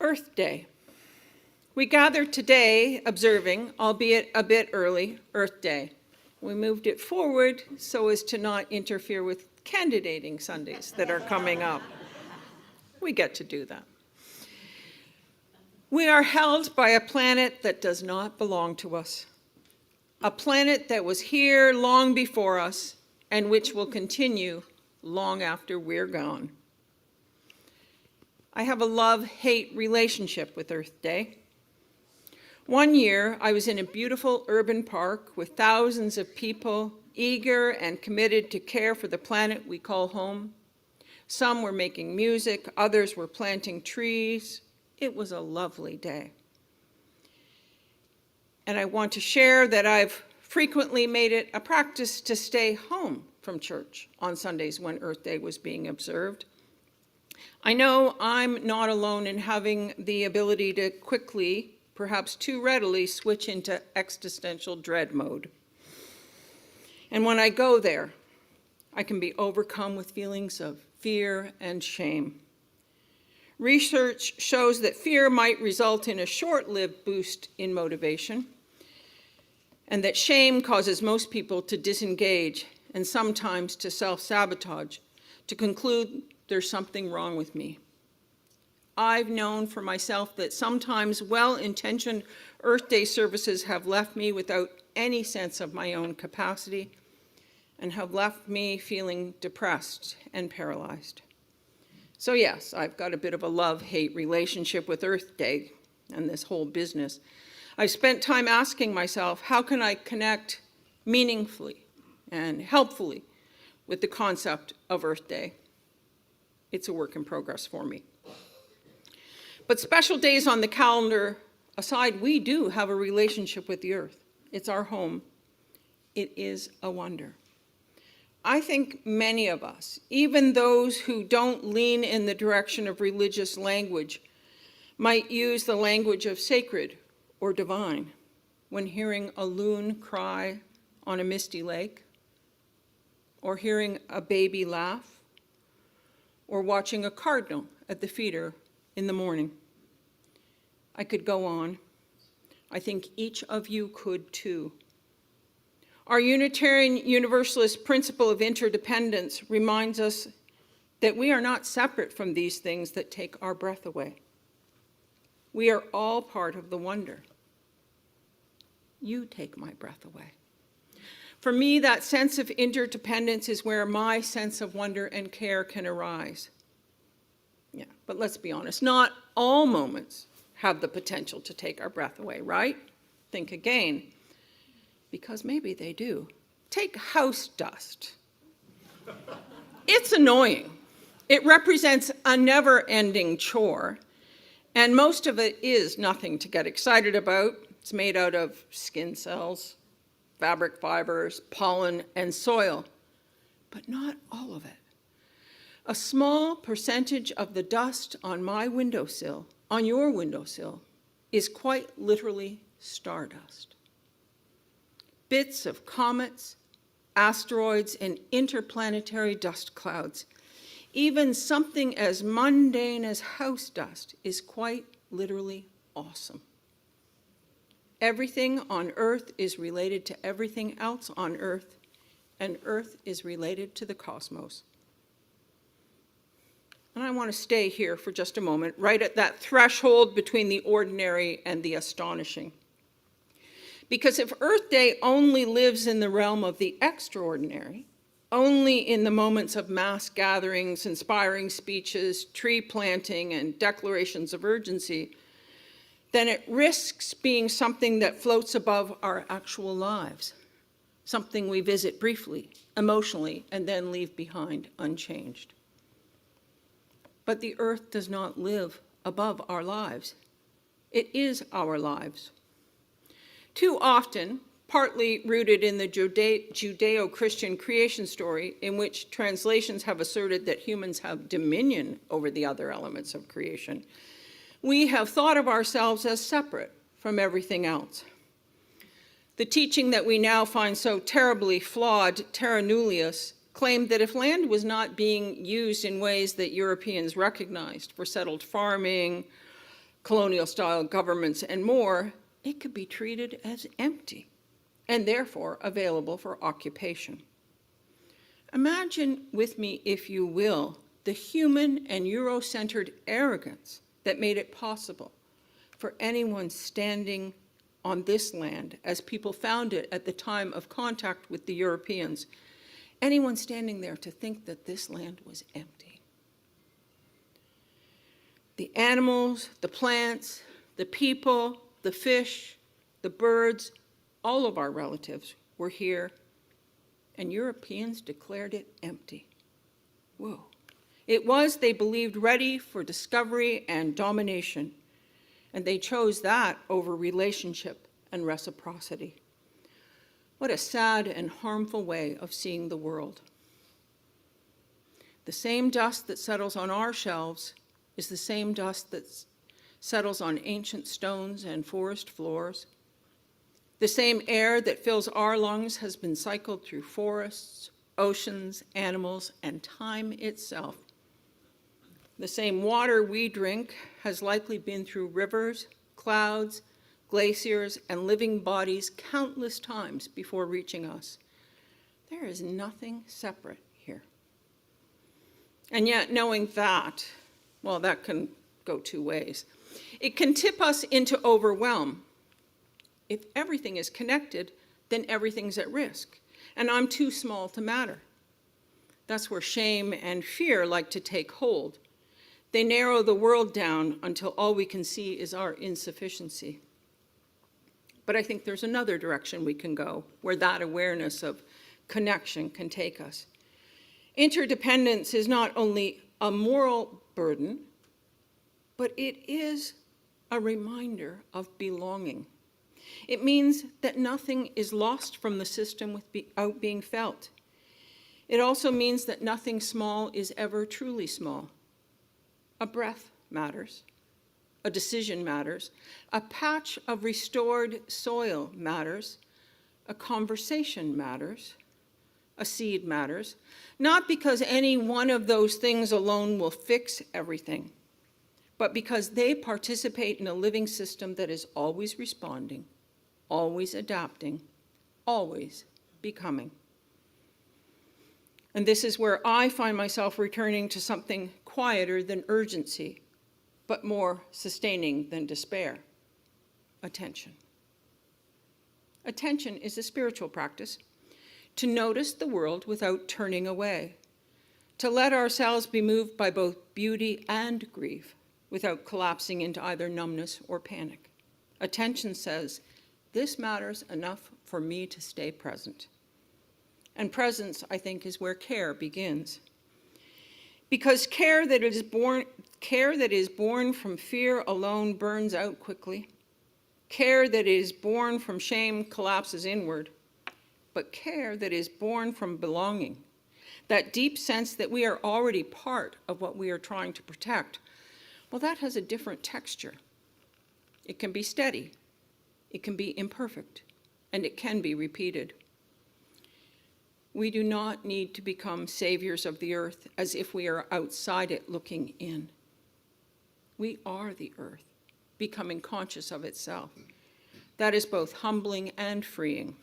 Earth Day. We gather today observing, albeit a bit early, Earth Day. We moved it forward so as to not interfere with candidating Sundays that are coming up. We get to do that. We are held by a planet that does not belong to us, a planet that was here long before us and which will continue long after we're gone. I have a love-hate relationship with Earth Day. One year, I was in a beautiful urban park with thousands of people eager and committed to care for the planet we call home. Some were making music, others were planting trees. It was a lovely day. And I want to share that I've frequently made it a practice to stay home from church on Sundays when Earth Day was being observed. I know I'm not alone in having the ability to quickly, perhaps too readily, switch into existential dread mode. And when I go there, I can be overcome with feelings of fear and shame. Research shows that fear might result in a short-lived boost in motivation, and that shame causes most people to disengage and sometimes to self-sabotage, to conclude there's something wrong with me. I've known for myself that sometimes well-intentioned Earth Day services have left me without any sense of my own capacity and have left me feeling depressed and paralyzed. So yes, I've got a bit of a love-hate relationship with Earth Day and this whole business. I've spent time asking myself, how can I connect meaningfully and helpfully with the concept of Earth Day? It's a work in progress for me. But special days on the calendar aside, we do have a relationship with the earth. It's our home. It is a wonder. I think many of us, even those who don't lean in the direction of religious language, might use the language of sacred or divine when hearing a loon cry on a misty lake, or hearing a baby laugh, or watching a cardinal at the feeder in the morning. I could go on. I think each of you could too. Our Unitarian Universalist principle of interdependence reminds us that we are not separate from these things that take our breath away. We are all part of the wonder. You take my breath away. For me, that sense of interdependence is where my sense of wonder and care can arise. Yeah, but let's be honest, not all moments have the potential to take our breath away, right? Think again, because maybe they do. Take house dust. It's annoying. It represents a never-ending chore, and most of it is nothing to get excited about. It's made out of skin cells, fabric fibers, pollen, and soil, but not all of it. A small percentage of the dust on my windowsill, on your windowsill, is quite literally stardust. Bits of comets, asteroids, and interplanetary dust clouds. Even something as mundane as house dust is quite literally awesome. Everything on Earth is related to everything else on Earth, and Earth is related to the cosmos. And I want to stay here for just a moment, right at that threshold between the ordinary and the astonishing. Because if Earth Day only lives in the realm of the extraordinary, only in the moments of mass gatherings, inspiring speeches, tree planting, and declarations of urgency, then it risks being something that floats above our actual lives, something we visit briefly, emotionally, and then leave behind unchanged. But the earth does not live above our lives. It is our lives. Too often, partly rooted in the Judeo-Christian creation story, in which translations have asserted that humans have dominion over the other elements of creation, we have thought of ourselves as separate from everything else. The teaching that we now find so terribly flawed, terra nullius, claimed that if land was not being used in ways that Europeans recognized for settled farming, colonial-style governments, and more, it could be treated as empty and therefore available for occupation. Imagine with me, if you will, the human and Euro-centered arrogance that made it possible for anyone standing on this land as people found it at the time of contact with the Europeans, anyone standing there to think that this land was empty. The animals, the plants, the people, the fish, the birds, all of our relatives were here, and Europeans declared it empty. Whoa. It was, they believed, ready for discovery and domination, and they chose that over relationship and reciprocity. What a sad and harmful way of seeing the world. The same dust that settles on our shelves is the same dust that settles on ancient stones and forest floors. The same air that fills our lungs has been cycled through forests, oceans, animals, and time itself. The same water we drink has likely been through rivers, clouds, glaciers, and living bodies countless times before reaching us. There is nothing separate here. And yet, knowing that, well, that can go two ways. It can tip us into overwhelm. If everything is connected, then everything's at risk, and I'm too small to matter. That's where shame and fear like to take hold. They narrow the world down until all we can see is our insufficiency. But I think there's another direction we can go, where that awareness of connection can take us. Interdependence is not only a moral burden, but it is a reminder of belonging. It means that nothing is lost from the system without being felt. It also means that nothing small is ever truly small. A breath matters. A decision matters. A patch of restored soil matters. A conversation matters. A seed matters. Not because any one of those things alone will fix everything, but because they participate in a living system that is always responding, always adapting, always becoming. And this is where I find myself returning to something quieter than urgency, but more sustaining than despair: attention. Attention is a spiritual practice, to notice the world without turning away, to let ourselves be moved by both beauty and grief without collapsing into either numbness or panic. Attention says, this matters enough for me to stay present. And presence, I think, is where care begins. Because care that is born from fear alone burns out quickly. Care that is born from shame collapses inward. But care that is born from belonging, that deep sense that we are already part of what we are trying to protect, well, that has a different texture. It can be steady, it can be imperfect, and it can be repeated. We do not need to become saviors of the earth as if we are outside it looking in. We are the earth, becoming conscious of itself. That is both humbling and freeing.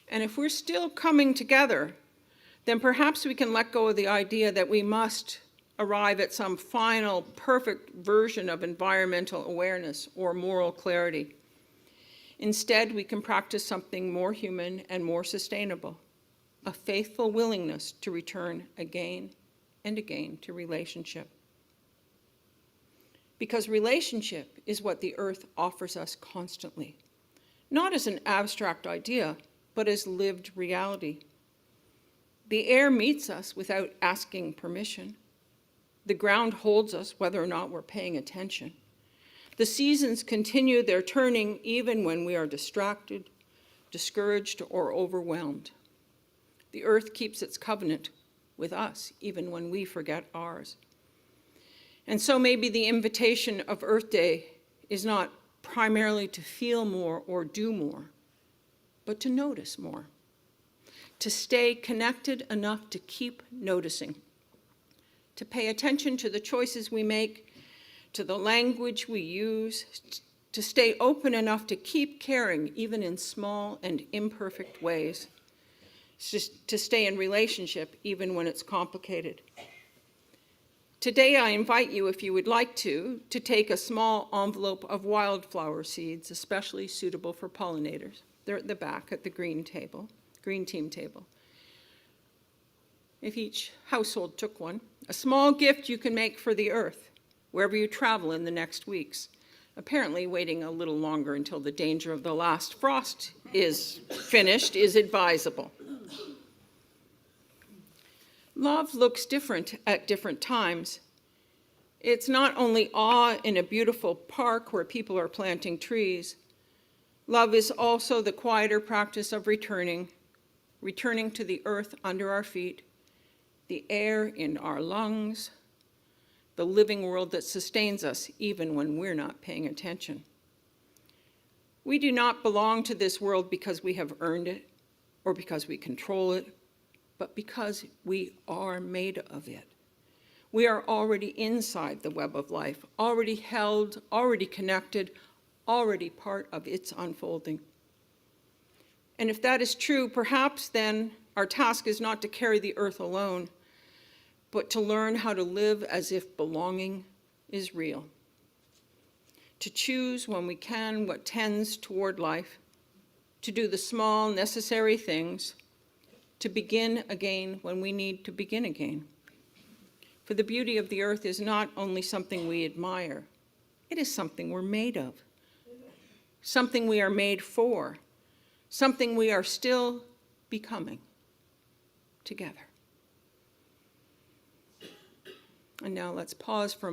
And if we're still coming together, then perhaps we can let go of the idea that we must arrive at some final, perfect version of environmental awareness or moral clarity. Instead, we can practice something more human and more sustainable, a faithful willingness to return again and again to relationship. Because relationship is what the earth offers us constantly, not as an abstract idea, but as lived reality. The air meets us without asking permission. The ground holds us whether or not we're paying attention. The seasons continue their turning even when we are distracted, discouraged, or overwhelmed. The earth keeps its covenant with us even when we forget ours. And so maybe the invitation of Earth Day is not primarily to feel more or do more, but to notice more, to stay connected enough to keep noticing, to pay attention to the choices we make, to the language we use, to stay open enough to keep caring even in small and imperfect ways, just to stay in relationship even when it's complicated. Today I invite you, if you would like to take a small envelope of wildflower seeds, especially suitable for pollinators. They're at the back at the green team table. If each household took one, a small gift you can make for the earth, wherever you travel in the next weeks. Apparently, waiting a little longer until the danger of the last frost is finished is advisable. Love looks different at different times. It's not only awe in a beautiful park where people are planting trees. Love is also the quieter practice of returning to the earth under our feet, the air in our lungs, the living world that sustains us even when we're not paying attention. We do not belong to this world because we have earned it or because we control it, but because we are made of it. We are already inside the web of life, already held, already connected, already part of its unfolding. And if that is true, perhaps then our task is not to carry the earth alone, but to learn how to live as if belonging is real. To choose when we can what tends toward life, to do the small necessary things, to begin again when we need to begin again. For the beauty of the earth is not only something we admire, it is something we're made of, something we are made for, something we are still becoming together. And now let's pause for a moment.